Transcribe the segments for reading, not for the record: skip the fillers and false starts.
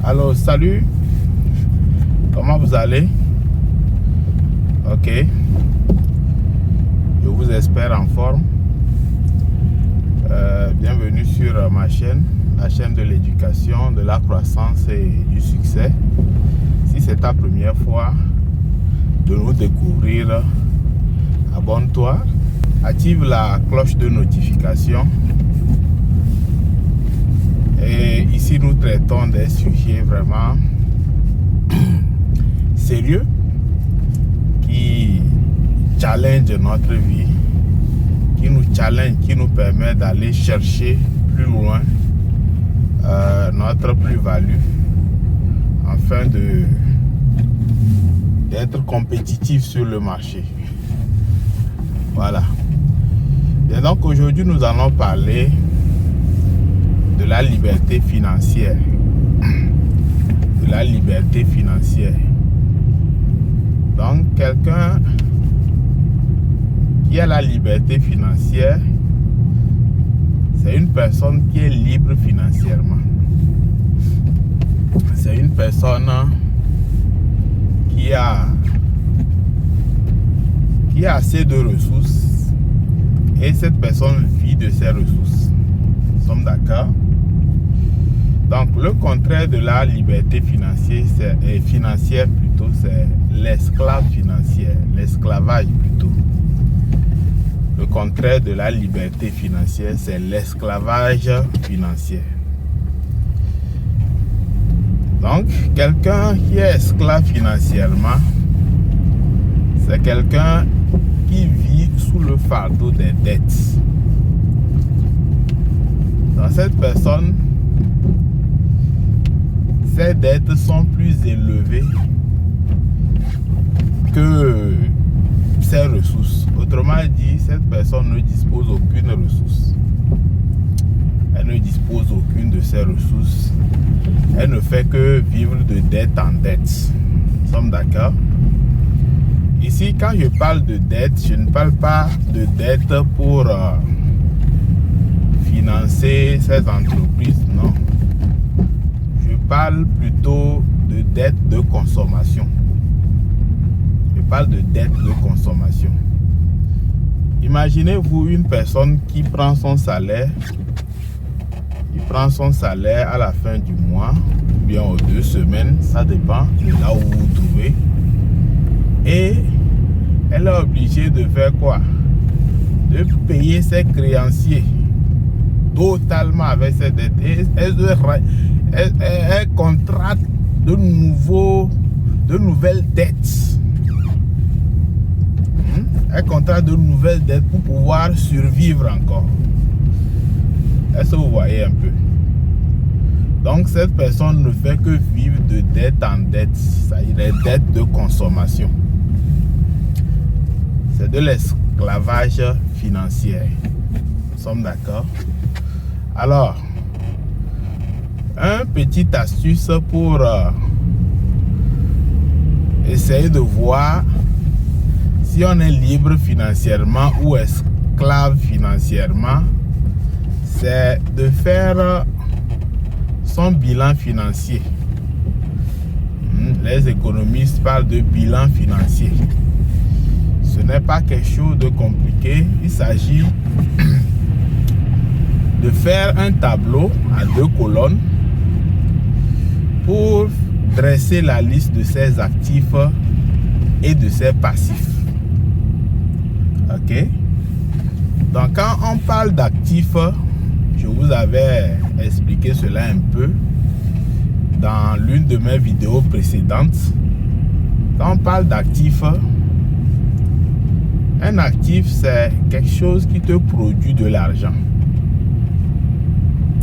Alors, salut. Comment vous allez? Ok. Je vous espère en forme. Bienvenue sur ma chaîne, la chaîne de l'éducation, de la croissance et du succès. Si c'est ta première fois de nous découvrir, abonne-toi, active la cloche de notification. Et ici, nous traitons des sujets vraiment sérieux qui challenge notre vie, qui nous challenge, qui nous permet d'aller chercher plus loin notre plus-value afin d'être compétitif sur le marché. Voilà. Et donc aujourd'hui, nous allons parler de la liberté financière. De la liberté financière. Donc, quelqu'un qui a la liberté financière, c'est une personne qui est libre financièrement. C'est une personne qui a assez de ressources et cette personne vit de ses ressources. Nous sommes d'accord? Donc, le contraire de la liberté financière, c'est l'esclave financier, l'esclavage plutôt. Le contraire de la liberté financière, c'est l'esclavage financier. Donc, quelqu'un qui est esclave financièrement, c'est quelqu'un qui vit sous le fardeau des dettes. Dans cette personne, ces dettes sont plus élevées que ses ressources. Autrement dit, cette personne ne dispose d'aucune ressource. Elle ne dispose d'aucune de ses ressources. Elle ne fait que vivre de dette en dette. Nous sommes d'accord? Ici, quand je parle de dette, je ne parle pas de dette pour financer ces entreprises, non. Je parle plutôt de dette de consommation. Je parle de dette de consommation. Imaginez-vous une personne qui prend son salaire. Il prend son salaire à la fin du mois, ou bien aux 2 semaines, ça dépend de là où vous vous trouvez. Et elle est obligée de faire quoi? De payer ses créanciers totalement avec ses dettes. Et elle contracte de nouvelles dettes. Elle contracte de nouvelles dettes pour pouvoir survivre encore. Est-ce que vous voyez un peu? Donc cette personne ne fait que vivre de dette en dette. C'est-à-dire des dettes de consommation. C'est de l'esclavage financier. Nous sommes d'accord? Alors, un petit astuce pour essayer de voir si on est libre financièrement ou esclave financièrement, c'est de faire son bilan financier. Les économistes parlent de bilan financier. Ce n'est pas quelque chose de compliqué. Il s'agit de faire un tableau à 2 colonnes pour dresser la liste de ses actifs et de ses passifs. Ok? Donc quand on parle d'actifs, je vous avais expliqué cela un peu dans l'une de mes vidéos précédentes. Quand on parle d'actifs, un actif, c'est quelque chose qui te produit de l'argent.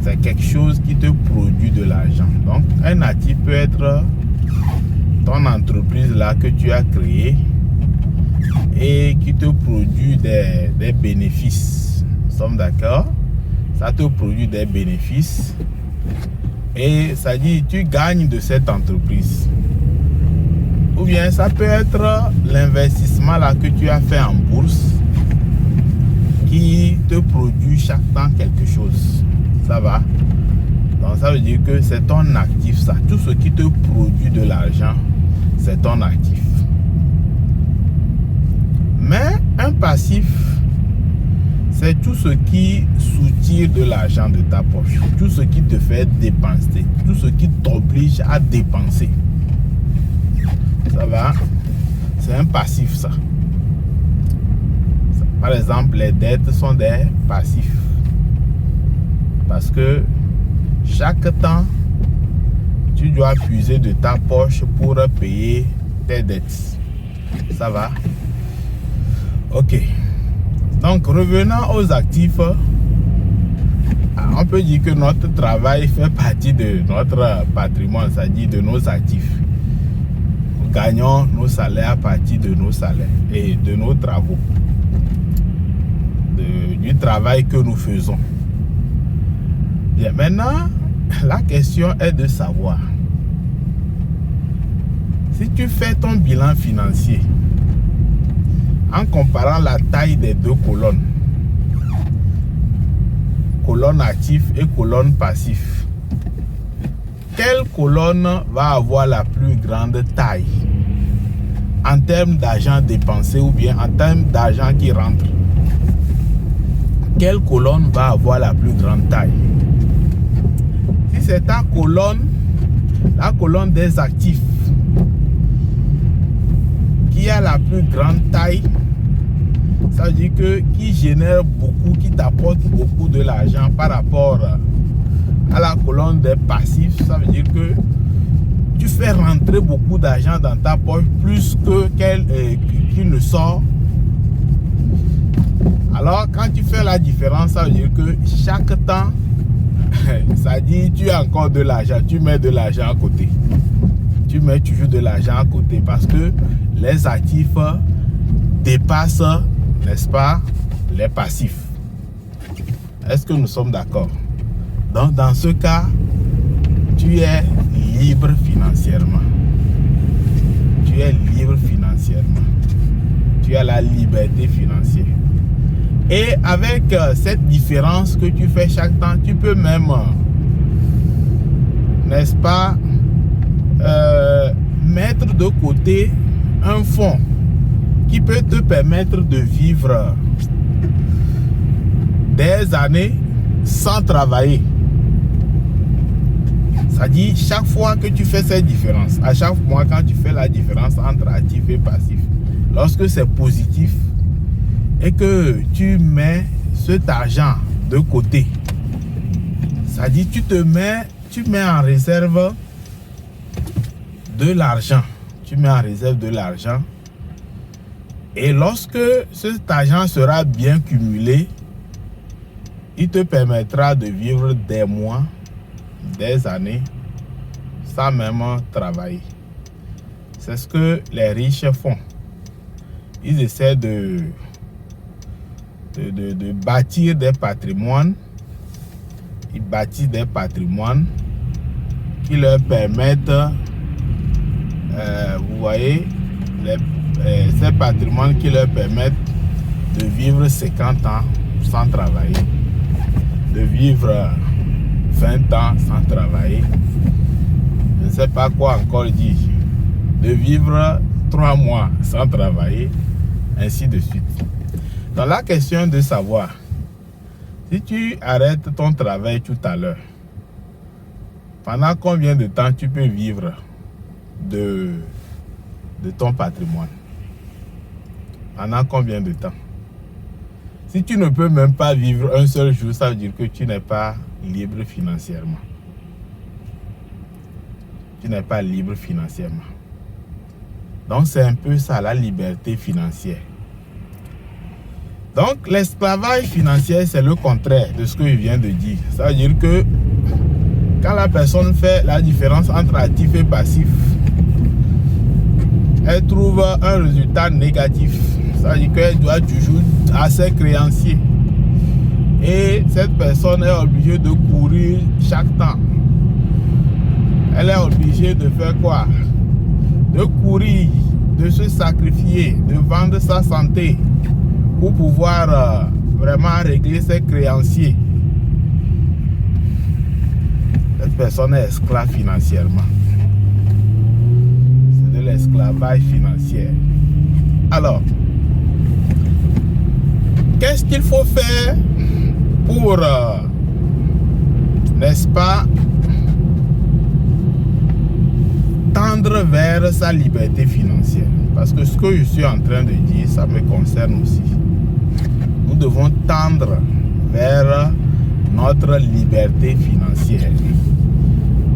C'est quelque chose qui te produit de l'argent. Donc, un actif peut être ton entreprise là que tu as créée et qui te produit des bénéfices. Nous sommes d'accord? Ça te produit des bénéfices et ça dit tu gagnes de cette entreprise. Ou bien ça peut être l'investissement là que tu as fait en bourse qui te produit chaque temps quelque chose. Ça va? Donc ça veut dire que c'est ton actif ça. Tout ce qui te produit de l'argent, c'est ton actif. Mais un passif, c'est tout ce qui soutire de l'argent de ta poche. Tout ce qui te fait dépenser. Tout ce qui t'oblige à dépenser. Ça va? C'est un passif ça. Par exemple, les dettes sont des passifs. Parce que chaque temps, tu dois puiser de ta poche pour payer tes dettes. Ça va? Ok. Donc, revenant aux actifs, on peut dire que notre travail fait partie de notre patrimoine, c'est-à-dire de nos actifs. Nous gagnons nos salaires à partir de nos salaires et de nos travaux, du travail que nous faisons. Bien, maintenant, la question est de savoir si tu fais ton bilan financier en comparant la taille des deux colonnes, colonne actif et colonne passif, quelle colonne va avoir la plus grande taille en termes d'argent dépensé ou bien en termes d'argent qui rentre? Quelle colonne va avoir la plus grande taille? Si c'est ta colonne, la colonne des actifs qui a la plus grande taille, ça veut dire que qui génère beaucoup, qui t'apporte beaucoup de l'argent par rapport à la colonne des passifs, ça veut dire que tu fais rentrer beaucoup d'argent dans ta poche plus que qu'il ne sort. Alors quand tu fais la différence, ça veut dire que chaque temps, ça dit tu as encore de l'argent, tu mets de l'argent à côté. Tu mets toujours de l'argent à côté parce que les actifs dépassent, n'est-ce pas, les passifs. Est-ce que nous sommes d'accord? Donc dans ce cas, tu es libre financièrement. Tu es libre financièrement. Tu as la liberté financière. Et avec cette différence que tu fais chaque temps, tu peux même, n'est-ce pas, mettre de côté un fonds qui peut te permettre de vivre des années sans travailler. Ça dit, chaque fois que tu fais cette différence, à chaque mois quand tu fais la différence entre actif et passif, lorsque c'est positif et que tu mets cet argent de côté, ça dit, tu mets en réserve de l'argent. Tu mets en réserve de l'argent. Et lorsque cet argent sera bien cumulé, il te permettra de vivre des mois, des années, sans même travailler. C'est ce que les riches font. Ils essaient de bâtir des patrimoines. Ils bâtissent des patrimoines qui leur permettent, vous voyez, ces patrimoines qui leur permettent de vivre 50 ans sans travailler, de vivre 20 ans sans travailler, je ne sais pas quoi encore dire, de vivre 3 mois sans travailler, ainsi de suite. Donc la question de savoir, si tu arrêtes ton travail tout à l'heure, pendant combien de temps tu peux vivre de ton patrimoine? Pendant combien de temps? Si tu ne peux même pas vivre un seul jour, ça veut dire que tu n'es pas libre financièrement. Tu n'es pas libre financièrement. Donc c'est un peu ça la liberté financière. Donc l'esclavage financier, c'est le contraire de ce que je viens de dire. Ça veut dire que quand la personne fait la différence entre actif et passif, elle trouve un résultat négatif. Ça veut dire qu'elle doit toujours à ses créanciers. Et cette personne est obligée de courir chaque temps. Elle est obligée de faire quoi? De courir, de se sacrifier, de vendre sa santé pour pouvoir vraiment régler ses créanciers. Cette personne est esclave financièrement. C'est de l'esclavage financier. Alors, qu'est-ce qu'il faut faire pour, n'est-ce pas, tendre vers sa liberté financière? Parce que ce que je suis en train de dire, ça me concerne aussi. Nous devons tendre vers notre liberté financière.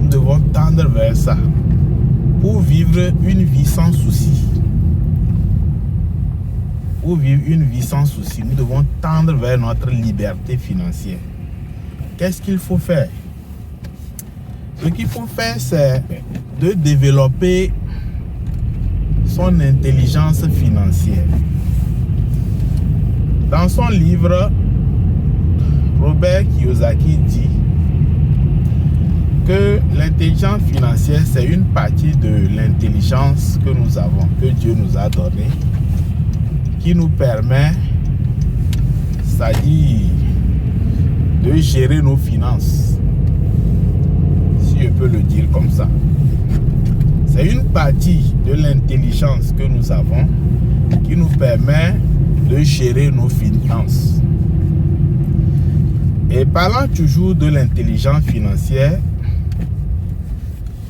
Nous devons tendre vers ça pour vivre une vie sans souci. Pour vivre une vie sans souci, nous devons tendre vers notre liberté financière. Qu'est-ce qu'il faut faire? Ce qu'il faut faire, c'est de développer son intelligence financière. Dans son livre, Robert Kiyosaki dit que l'intelligence financière, c'est une partie de l'intelligence que nous avons, que Dieu nous a donnée, qui nous permet, c'est-à-dire de gérer nos finances, si je peux le dire comme ça. C'est une partie de l'intelligence que nous avons qui nous permet de gérer nos finances. Et parlant toujours de l'intelligence financière,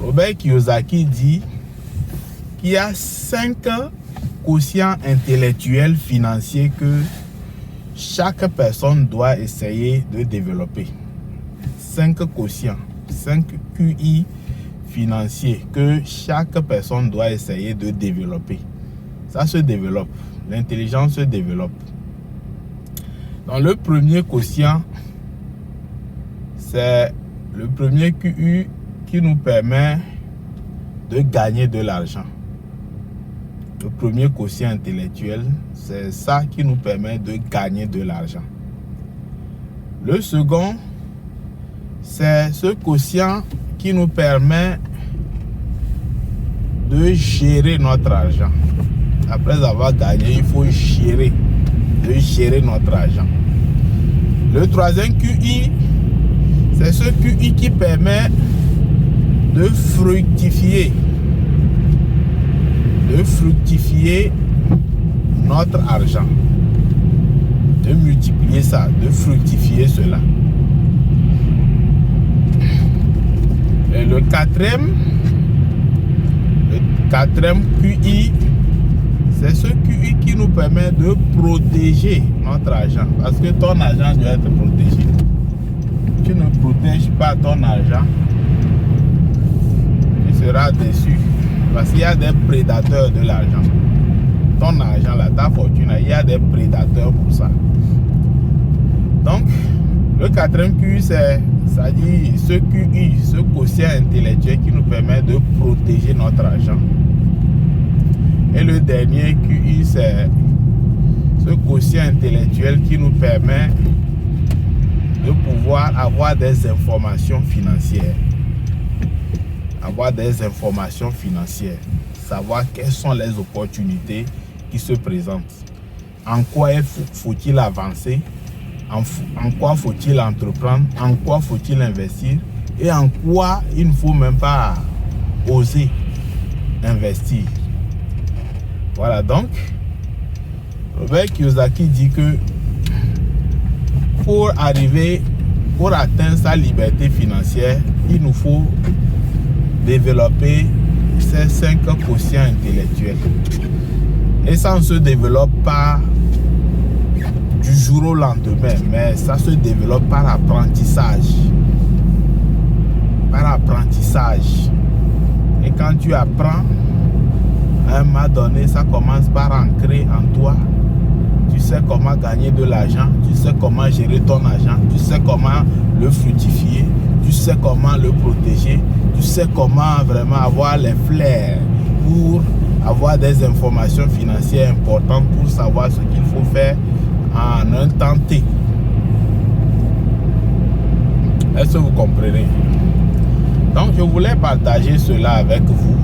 Robert Kiyosaki dit qu'il y a 5 quotients intellectuels financiers que chaque personne doit essayer de développer. 5 quotients, 5 QI financiers que chaque personne doit essayer de développer. Ça se développe, l'intelligence se développe. Dans le premier quotient, c'est le premier QI qui nous permet de gagner de l'argent. Le premier quotient intellectuel, c'est ça qui nous permet de gagner de l'argent. Le second, c'est ce quotient qui nous permet de gérer notre argent. Après avoir gagné, il faut gérer notre argent. Le troisième QI, c'est ce QI qui permet de fructifier notre argent, de multiplier ça, de fructifier cela. Et le quatrième QI, c'est ce QI qui nous permet de protéger notre argent. Parce que ton argent doit être protégé. Tu ne protèges pas ton argent, tu seras déçu. Parce qu'il y a des prédateurs de l'argent. Ton argent, là, ta fortune, il y a des prédateurs pour ça. Donc, le quatrième QI, c'est-à-dire ce QI, ce quotient intellectuel qui nous permet de protéger notre argent. Et le dernier QI, c'est ce quotient intellectuel qui nous permet de pouvoir avoir des informations financières. Avoir des informations financières. Savoir quelles sont les opportunités qui se présentent. En quoi faut-il avancer? En quoi faut-il entreprendre? En quoi faut-il investir? Et en quoi il ne faut même pas oser investir. Voilà, donc Robert Kiyosaki dit que pour atteindre sa liberté financière, il nous faut développer ces 5 quotients intellectuels. Et ça ne se développe pas du jour au lendemain, mais ça se développe par apprentissage. Par apprentissage. Et quand tu apprends, à un moment donné, ça commence par ancrer en toi. Tu sais comment gagner de l'argent, tu sais comment gérer ton argent, tu sais comment le fructifier, tu sais comment le protéger, tu sais comment vraiment avoir les flairs pour avoir des informations financières importantes, pour savoir ce qu'il faut faire en un temps T. Est-ce que vous comprenez? Donc je voulais partager cela avec vous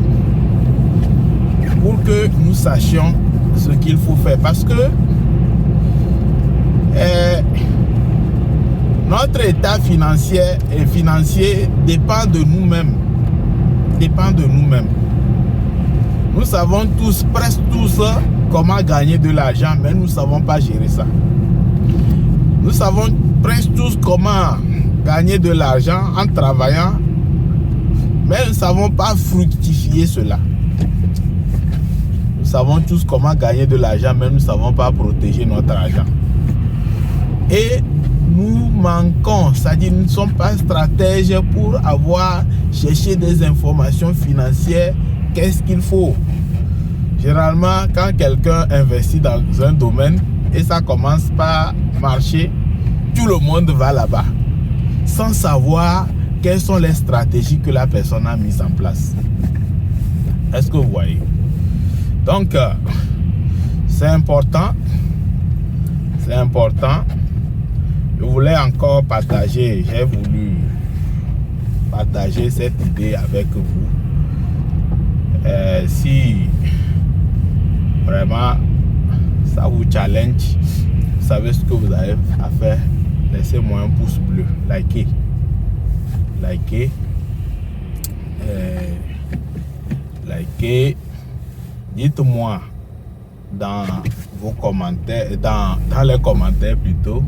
pour que nous sachions ce qu'il faut faire, parce que Notre état financier dépend de nous-mêmes. Nous savons tous, presque tous, comment gagner de l'argent, mais nous ne savons pas gérer ça. Nous savons presque tous comment gagner de l'argent en travaillant, mais nous ne savons pas fructifier cela. Nous savons tous comment gagner de l'argent, mais nous ne savons pas protéger notre argent. Et nous manquons, c'est-à-dire nous ne sommes pas stratèges pour chercher des informations financières. Qu'est-ce qu'il faut? Généralement, quand quelqu'un investit dans un domaine et ça commence par marcher, tout le monde va là-bas, sans savoir quelles sont les stratégies que la personne a mises en place. Est-ce que vous voyez? Donc, c'est important. C'est important. Je voulais encore partager, j'ai voulu partager cette idée avec vous. Si vraiment ça vous challenge, vous savez ce que vous avez à faire. Laissez-moi un pouce bleu, likez. Dites-moi dans vos commentaires, dans les commentaires plutôt,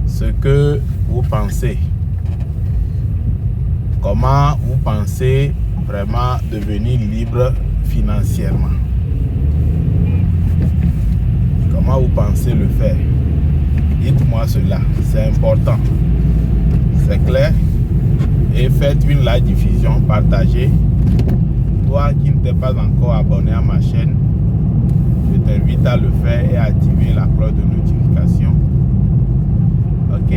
ce que vous pensez. Comment vous pensez vraiment devenir libre financièrement? Comment vous pensez le faire? Dites-moi cela, c'est important. C'est clair? Et faites une like, diffusion, partagez. Toi qui ne t'es pas encore abonné à ma chaîne, je t'invite à le faire et à activer la cloche de notification. Ok?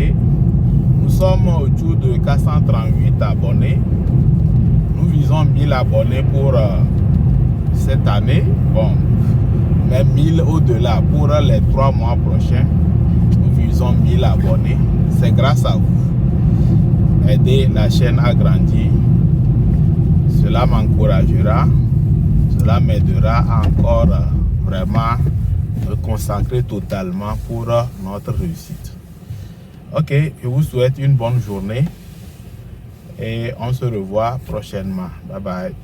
Nous sommes autour de 438 abonnés. Nous visons 1000 abonnés pour cette année. Bon, même 1000 au-delà pour les 3 mois prochains. Nous visons 1000 abonnés. C'est grâce à vous. Aidez la chaîne à grandir. Cela m'encouragera. Cela m'aidera à encore vraiment me consacrer totalement pour notre réussite. Ok, je vous souhaite une bonne journée et on se revoit prochainement. Bye bye.